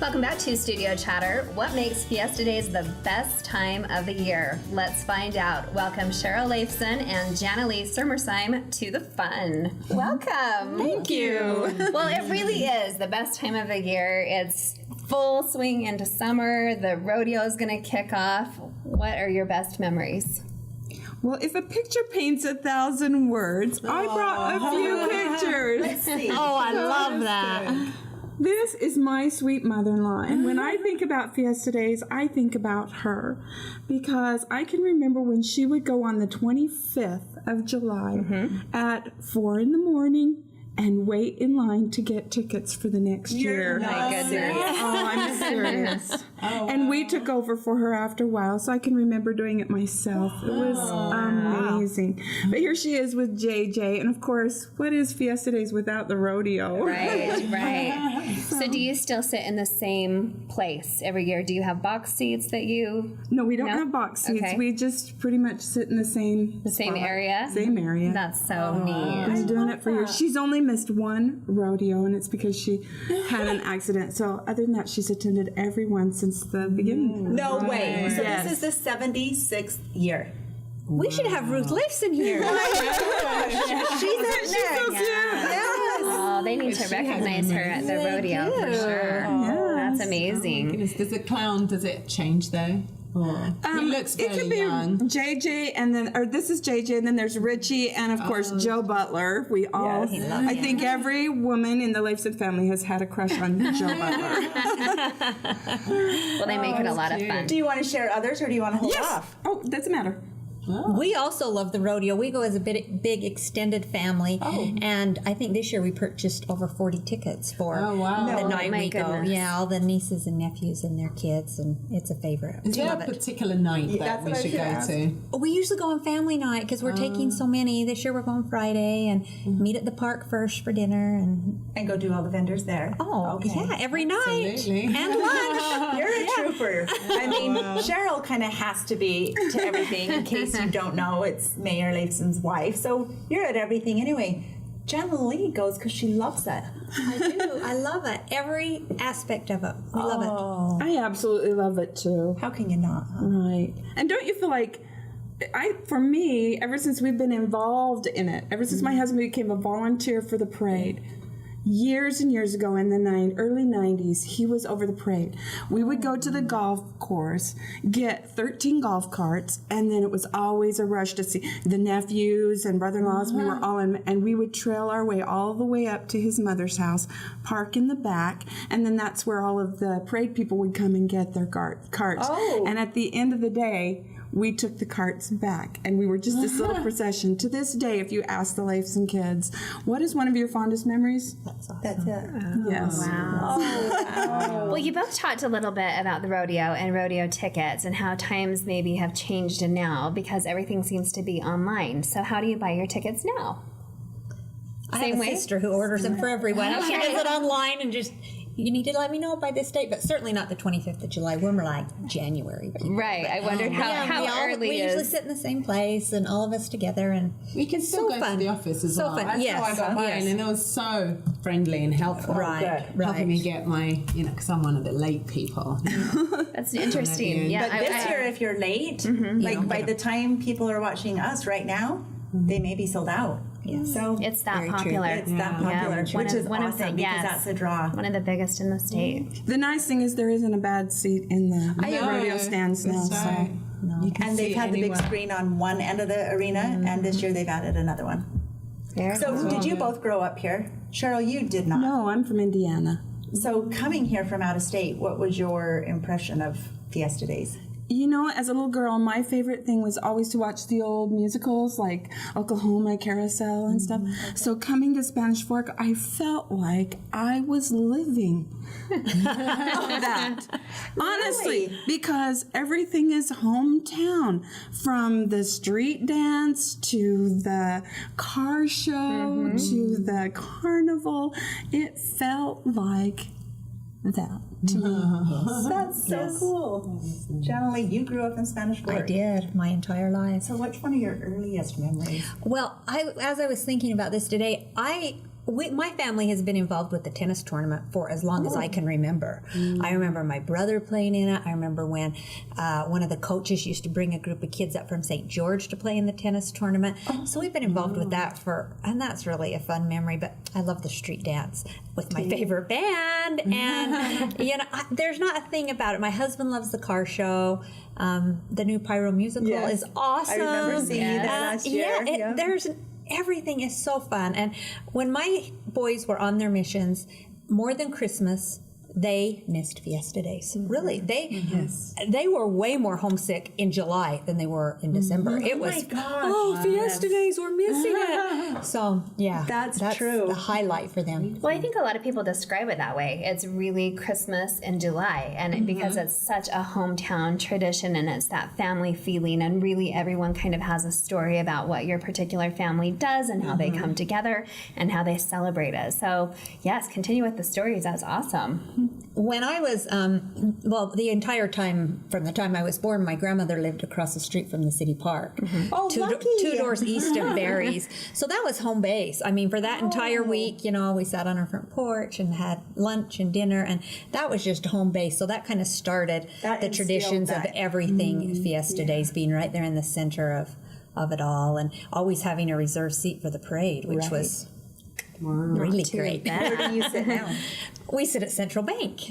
Welcome back to Studio Chatter. What makes Fiesta Days the best time of the year? Let's find out. Welcome Cheryl, Leifson, and Janalee Sermersheim to the fun. Welcome. Thank you. Well, it really is the best time of the year. It's full swing into summer. The rodeo is going to kick off. What are your best memories? Well, if a picture paints 1,000 words, I brought a few pictures. Let's see. Oh, I love that. This is my sweet mother-in-law, and when I think about Fiesta Days, I think about her, because I can remember when she would go on the 25th of July at 4 in the morning and wait in line to get tickets for the next year. My goodness. Oh, I'm serious. And we took over for her after a while, so I can remember doing it myself. It was amazing. But here she is with JJ, and of course, what is Fiesta Days without the rodeo? Right. So do you still sit in the same place every year? Do you have box seats that you... No, we don't have box seats. Okay. We just pretty much sit in the same same spot. area? Same area. That's so neat. Been doing it for years. She's only missed one rodeo, and it's because she had an accident. So other than that, she's attended every one since the beginning. No way. So Yes. this is the 76th year. We should have Ruth Leifson here. She's so cute. Oh, they need to recognize her at the rodeo for sure. That's amazing. Goodness, does it change though? Or he looks It fairly could be young. JJ, and then, or this is JJ, and then there's Richie, and of course Joe Butler. We all, I think every woman in the Leifson family has had a crush on Joe Butler. Well, they make it a lot of fun. Do you want to share others or do you want to hold off? Oh, doesn't matter. We also love the rodeo. We go as a big extended family, and I think this year we purchased over 40 tickets for the night my we go. goodness. Yeah, all the nieces and nephews and their kids, and it's a favorite. Is there a Love it. particular night that we should go to? We usually go on family night because we're taking so many. This year we're going Friday and meet at the park first for dinner And go do all the vendors there. yeah, every night Absolutely. and lunch. You're a trooper. I mean, Cheryl kind of has to be to everything. In case you don't know, it's Mayor Leifson's wife. So you're at everything anyway. Janalee goes because she loves it. I do. I love it. Every aspect of it. We love it. I absolutely love it too. How can you not? Huh? Right. And don't you feel like, for me, ever since we've been involved in it, ever since my husband became a volunteer for the parade, years and years ago in the early 90s, he was over the parade. We would go to the golf course, get 13 golf carts, and then it was always a rush to see the nephews and brother-in-laws. We were all in, and we would trail our way all the way up to his mother's house, park in the back, and then that's where all of the parade people would come and get their carts. And at the end of the day, we took the carts back, and we were just this little procession. To this day, if you ask the Leifson kids, what is one of your fondest memories? That's it. Yes. Wow. Well, you both talked a little bit about the rodeo and rodeo tickets and how times maybe have changed now because everything seems to be online. So how do you buy your tickets now? I Same have a way? sister who orders them for everyone. She does it online and just, you need to let me know by this date, but certainly not the 25th of July. We're more like January. People. Right. I wondered how early we is. usually sit in the same place and all of us together, and We can still So go fun. to the office as So well. fun. That's Yes. how I got mine, Yes. and it was so friendly and helpful. Right. Helping me get my, because I'm one of the late people. That's interesting. Yeah. But this year, if you're late, like by the time people are watching us right now, they may be sold out. Yes. So it's that Very true. popular. it's that popular, which is awesome because that's a draw. One of the biggest in the state. The nice thing is there isn't a bad seat in the rodeo stands now. That's right. You can And they've see had the big anywhere. screen on one end of the arena, and this year they've added another one. Very So cool. did you both grow up here? Cheryl, you did not. No, I'm from Indiana. So coming here from out of state, what was your impression of Fiesta Days? You know, as a little girl, my favorite thing was always to watch the old musicals like Oklahoma, Carousel, and stuff. So coming to Spanish Fork, I felt like I was living that. Honestly, because everything is hometown. From the street dance to the car show to the carnival, it felt like that to me. That's so cool. Janalee, you grew up in Spanish Fork. I did my entire life. So what's one of your earliest memories? Well, as I was thinking about this today, I my family has been involved with the tennis tournament for as long as I can remember. I remember my brother playing in it. I remember when one of the coaches used to bring a group of kids up from St. George to play in the tennis tournament. So we've been involved with that and that's really a fun memory. But I love the street dance with my favorite band. And, there's not a thing about it. My husband loves the car show. The new Pyro musical is awesome. I remember seeing that last year. Everything is so fun. And when my boys were on their missions, more than Christmas, they missed Fiesta Days. Really, they were way more homesick in July than they were in December. It was, Fiesta Days, we're missing it. So, yeah. That's true. The highlight for them. Well, I think a lot of people describe it that way. It's really Christmas in July, and because it's such a hometown tradition and it's that family feeling, and really everyone kind of has a story about what your particular family does and how they come together and how they celebrate it. So, yes, continue with the stories. That's awesome. When I was, the entire time, from the time I was born, my grandmother lived across the street from the city park. Oh, lucky. 2 doors east of Barry's. So that was home base. I mean, for that entire week, we sat on our front porch and had lunch and dinner, and that was just home base. So that kind of started the traditions of everything Fiesta Days, being right there in the center of it all, and always having a reserved seat for the parade, which was really great. Where do you sit now? We sit at Central Bank.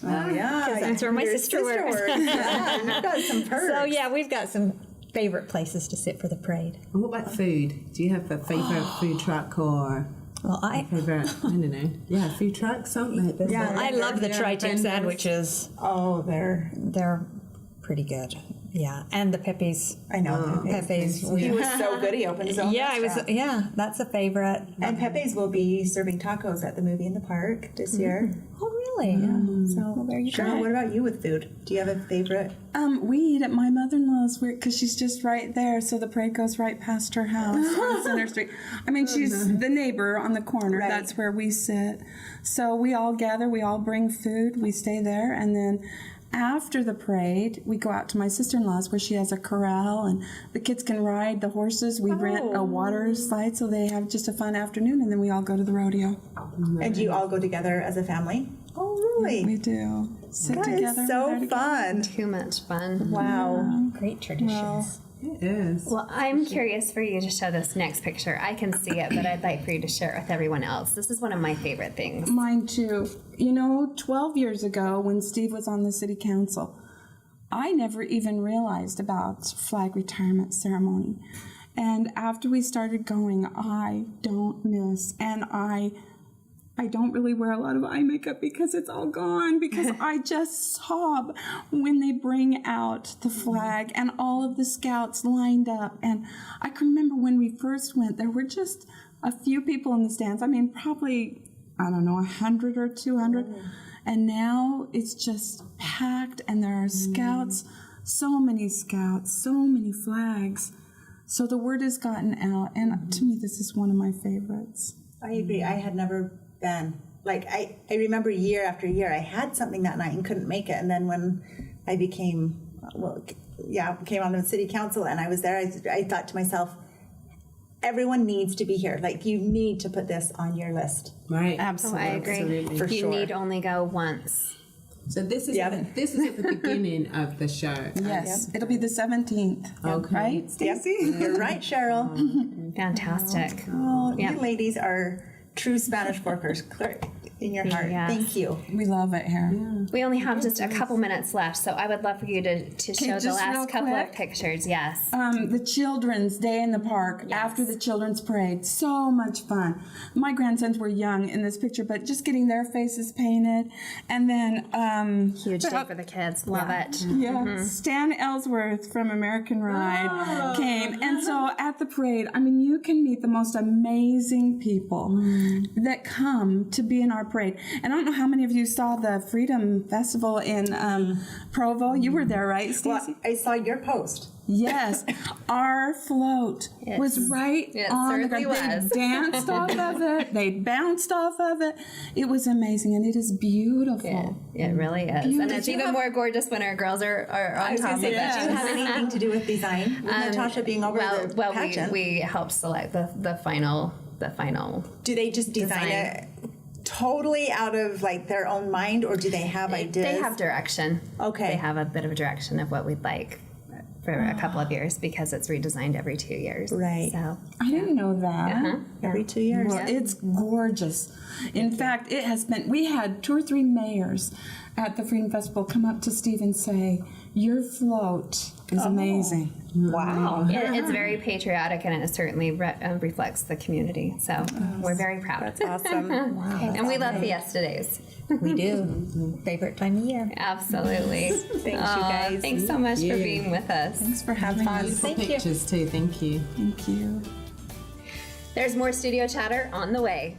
Oh, yeah. Because that's where my sister works. Yeah, you've got some perks. So, yeah, we've got some favorite places to sit for the parade. And what about food? Do you have a favorite food truck or a favorite, I don't know, food truck, something? I love the tri-tip sandwiches. Oh, they're pretty good. Yeah, and the Pepe's. I know Pepe's. He was so good. He opened his own restaurant. That's a favorite. And Pepe's will be serving tacos at the movie in the park this year. Oh, really? Yeah. So there you go. Cheryl, what about you with food? Do you have a favorite? We eat at my mother-in-law's because she's just right there, so the parade goes right past her house on Center Street. I mean, she's the neighbor on the corner. Right. That's where we sit. So we all gather, we all bring food, we stay there, and then after the parade, we go out to my sister-in-law's where she has a corral and the kids can ride the horses. We rent a water slide so they have just a fun afternoon, and then we all go to the rodeo. And do you all go together as a family? Oh, really? We do. Sit that together. Is so fun. Too much fun. Wow. Great traditions. Well, it is. Well, I'm curious for you to show this next picture. I can see it, but I'd like for you to share it with everyone else. This is one of my favorite things. Mine too. 12 years ago when Steve was on the city council, I never even realized about flag retirement ceremony. And after we started going, I don't miss, and I don't really wear a lot of eye makeup because it's all gone, because I just sob when they bring out the flag and all of the scouts lined up. And I can remember when we first went, there were just a few people in the stands. I mean, probably, 100 or 200. And now it's just packed, and there are scouts, so many flags. So the word has gotten out, and to me, this is one of my favorites. I agree. I had never been. I remember year after year, I had something that night and couldn't make it. And then when I came on the city council and I was there, I thought to myself, everyone needs to be here. You need to put this on your list. Right. Absolutely. I agree. Absolutely. For you sure. need only go once. So this is at the beginning of the show. Yes, it'll be the 17th. Okay. Right, Stacey? Yep. You're right, Cheryl. Fantastic. Oh, you ladies are true Spanish workers. Clear in your heart. Yes. Thank you. We love it here. Yeah. We only have just a couple minutes left, so I would love for you to show the last couple of pictures. Yes. The Children's Day in the Park after the Children's Parade. So much fun. My grandsons were young in this picture, but just getting their faces painted. And then... huge day for the kids. Love it. Yeah. Stan Ellsworth from American Ride came. And so at the parade, you can meet the most amazing people that come to be in our parade. And I don't know how many of you saw the Freedom Festival in Provo. You were there, right, Stacey? Well, I saw your post. Yes, our float was right on the ground. They danced off of it. They bounced off of it. It was amazing, and it is beautiful. It really is. Beautiful. And it's even more gorgeous when our girls are on top of it. Did you have anything to do with design? With Natasha being over the pageant? We helped select the final the final. Do they just design it totally out of like their own mind, or do they have ideas? They have direction. Okay. They have a bit of a direction of what we'd like for a couple of years, because it's redesigned every 2 years. Right. So I didn't know that. Every 2 years. Well, it's gorgeous. In fact, it has been, we had 2 or 3 mayors at the Freedom Festival come up to Steve and say, your float is amazing. Wow. it's very patriotic, and it certainly reflects the community. So we're very proud. That's awesome. Wow. And we love Fiesta Days. We do. Favorite time of year. Absolutely. Thanks, you guys. Thanks so much for being with us. Thanks for having us. Thank you. Pictures too. Thank you. Thank you. There's more studio chatter on the way.